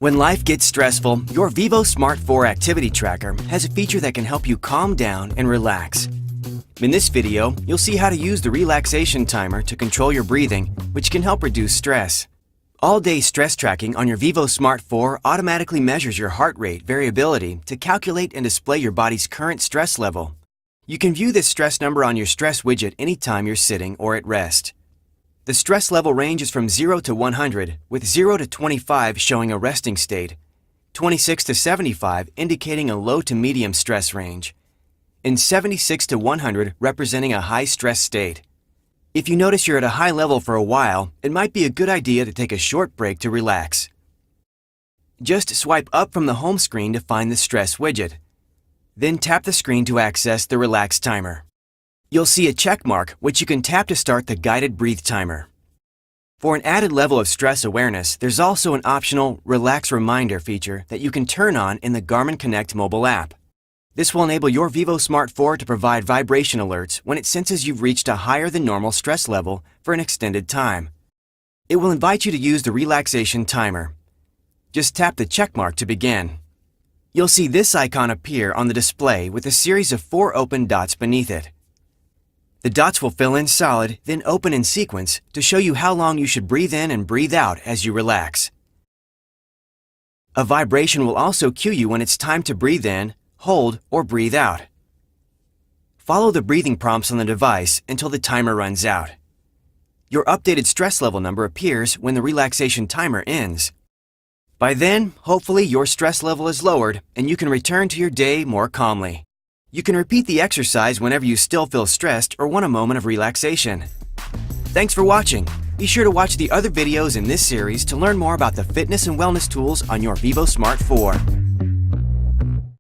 When life gets stressful, your vívosmart 4 activity tracker has a feature that can help you calm down and relax. In this video, you'll see how to use the relaxation timer to control your breathing, which can help reduce stress. All-day stress tracking on your vívosmart 4 automatically measures your heart rate variability to calculate and display your body's current stress level. You can view this stress number on your stress widget anytime you're sitting or at rest. The stress level ranges from 0 to 100, with 0 to 25 showing a resting state, 26 to 75 indicating a low to medium stress range, and 76 to 100 representing a high stress state. If you notice you're at a high level for a while, it might be a good idea to take a short break to relax. Just swipe up from the home screen to find the stress widget. Then tap the screen to access the Relax timer. You'll see a check mark, which you can tap to start the guided breathe timer. For an added level of stress awareness, there's also an optional Relax Reminder feature that you can turn on in the Garmin Connect mobile app. This will enable your vívosmart 4 to provide vibration alerts when it senses you've reached a higher than normal stress level for an extended time. It will invite you to use the relaxation timer. Just tap the check mark to begin. You'll see this icon appear on the display with a series of 4 open dots beneath it. The dots will fill in solid, then open in sequence to show you how long you should breathe in and breathe out as you relax. A vibration will also cue you when it's time to breathe in, hold, or breathe out. Follow the breathing prompts on the device until the timer runs out. Your updated stress level number appears when the relaxation timer ends. By then, hopefully your stress level is lowered and you can return to your day more calmly. You can repeat the exercise whenever you still feel stressed or want a moment of relaxation. Thanks for watching. Be sure to watch the other videos in this series to learn more about the fitness and wellness tools on your vívosmart 4.